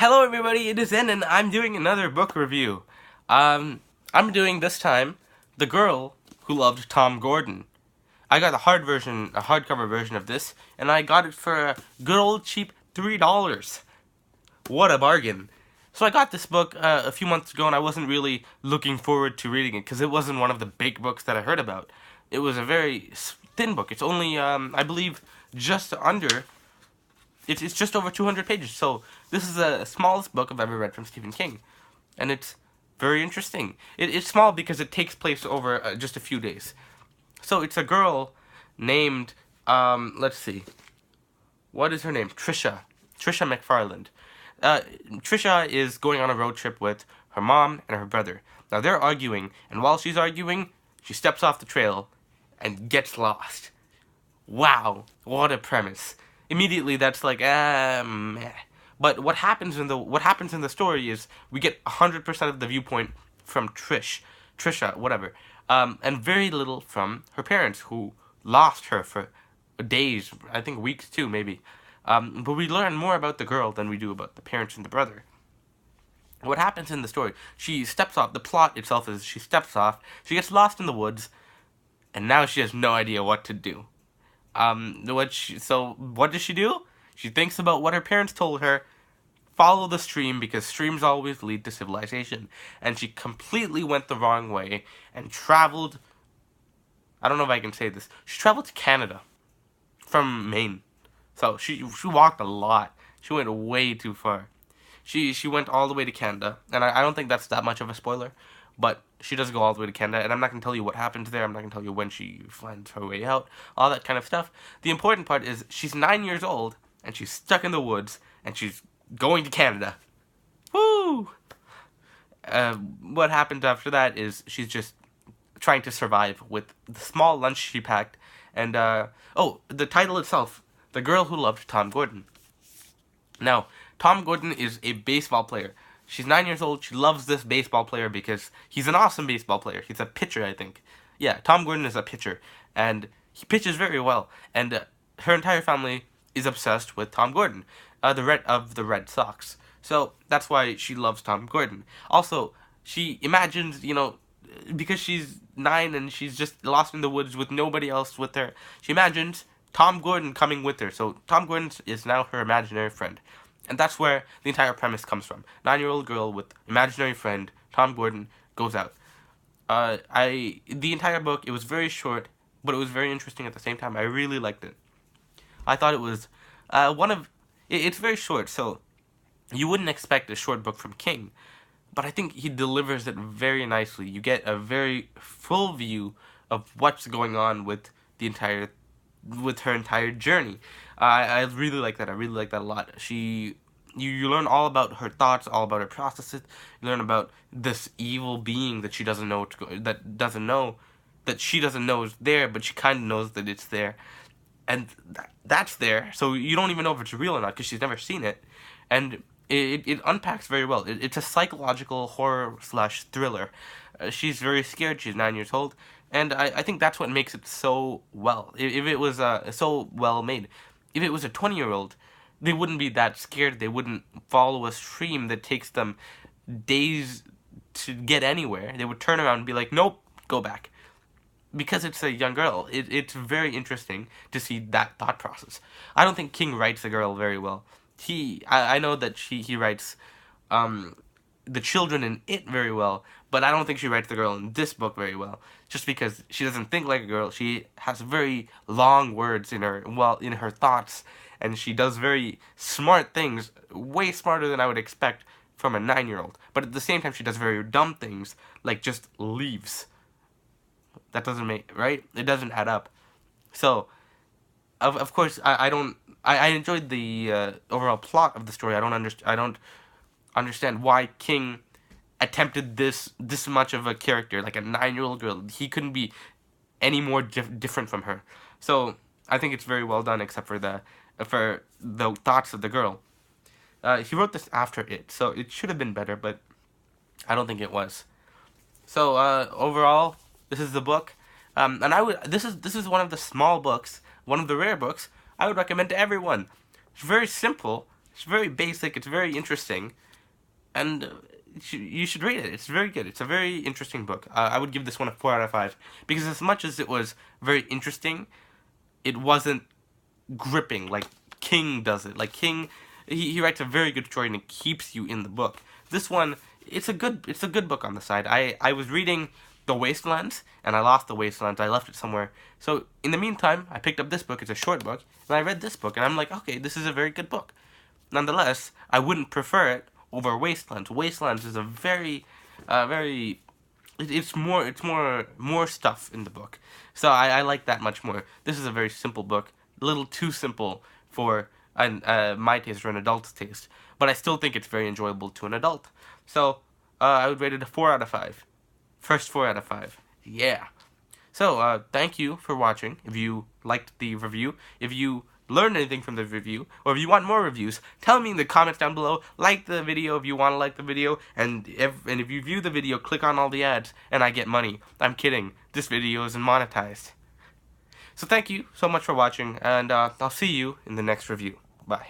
Hello everybody, it is Zen and I'm doing another book review. I'm doing this time The Girl Who Loved Tom Gordon. I got a hardcover version of this, and I got it for a good old cheap $3. What a bargain. So I got this book a few months ago and I wasn't really looking forward to reading it because it wasn't one of the big books that I heard about. It was a very thin book. It's only, I believe, just under it's just over 200 pages, so this is the smallest book I've ever read from Stephen King. And it's very interesting. It's small because it takes place over just a few days. So it's a girl named, let's see. What is her name? Trisha McFarland. Trisha is going on a road trip with her mom and her brother. Now they're arguing, and while she's arguing, she steps off the trail and gets lost. Wow, what a premise. Immediately that's like, meh. But what happens in the story is we get 100% of the viewpoint from Trisha, whatever, and very little from her parents, who lost her for days, I think weeks too, maybe. But we learn more about the girl than we do about the parents and the brother. What happens in the story? She steps off. The plot itself is she steps off. She gets lost in the woods, and now she has no idea what to do. So what does she do? She thinks about what her parents told her. Follow the stream, because streams always lead to civilization. And she completely went the wrong way and traveled. I don't know if I can say this. She traveled to Canada from Maine. So she walked a lot. She went way too far. She went all the way to Canada, and I don't think that's that much of a spoiler, but she does go all the way to Canada, and I'm not going to tell you what happens there. I'm not going to tell you when she finds her way out, all that kind of stuff. The important part is she's 9 years old, and she's stuck in the woods, and she's going to Canada. Woo! What happens after that is she's just trying to survive with the small lunch she packed, and, the title itself, The Girl Who Loved Tom Gordon. Now, Tom Gordon is a baseball player. She's 9 years old. She loves this baseball player because he's an awesome baseball player. He's a pitcher, I think. Yeah, Tom Gordon is a pitcher, and he pitches very well. And her entire family is obsessed with Tom Gordon, the Red Sox. So that's why she loves Tom Gordon. Also, she imagines, because she's 9 and she's just lost in the woods with nobody else with her, she imagines Tom Gordon coming with her. So Tom Gordon is now her imaginary friend. And that's where the entire premise comes from. 9-year-old girl with imaginary friend, Tom Gordon, goes out. The entire book, it was very short, but it was very interesting at the same time. I really liked it. I thought it was it's very short, so you wouldn't expect a short book from King. But I think he delivers it very nicely. You get a very full view of what's going on with her entire journey. I really like that. I really like that a lot. You learn all about her thoughts, all about her processes. You learn about this evil being that she doesn't know that she doesn't know is there, but she kind of knows that it's there, and that's there. So you don't even know if it's real or not because she's never seen it, and it unpacks very well. It's a psychological horror / thriller. She's very scared. She's 9 years old. And I think that's what makes it so well. If it was so well made. If it was a 20-year-old, they wouldn't be that scared. They wouldn't follow a stream that takes them days to get anywhere. They would turn around and be like, nope, go back. Because it's a young girl, it's very interesting to see that thought process. I don't think King writes the girl very well. I know that he writes the children in it very well, but I don't think she writes the girl in this book very well, just because she doesn't think like a girl. She has very long words in her thoughts, and she does very smart things, way smarter than I would expect from a 9-year-old. But at the same time, she does very dumb things, like just leaves. That doesn't right? It doesn't add up. So, of course, I enjoyed the overall plot of the story. I don't understand why King attempted this much of a character, like a 9-year-old girl. He couldn't be any more different from her. So I think it's very well done, except for the thoughts of the girl. He wrote this after it, so it should have been better, but I don't think it was. So overall, this is the book, and this is one of the small books, one of the rare books I would recommend to everyone. It's very simple, It's very basic. It's very interesting, and you should read it. It's very good. It's a very interesting book. I would give this one a 4 out of 5 because as much as it was very interesting, it wasn't gripping like King does it. Like King, he writes a very good story and it keeps you in the book. This one, it's a good book on the side. I was reading The Wastelands and I lost The Wastelands. I left it somewhere. So in the meantime, I picked up this book. It's a short book, and I read this book, and I'm like, okay, this is a very good book. Nonetheless, I wouldn't prefer it over Wastelands. Wastelands is a it's more stuff in the book. So I like that much more. This is a very simple book, a little too simple for my taste or an adult's taste, but I still think it's very enjoyable to an adult. So I would rate it a 4 out of 5. First 4 out of 5. Yeah. So thank you for watching. If you liked the review, if you learned anything from the review, or if you want more reviews, tell me in the comments down below. Like the video if you want to like the video, and if you view the video, click on all the ads, and I get money. I'm kidding. This video isn't monetized. So thank you so much for watching, and I'll see you in the next review. Bye.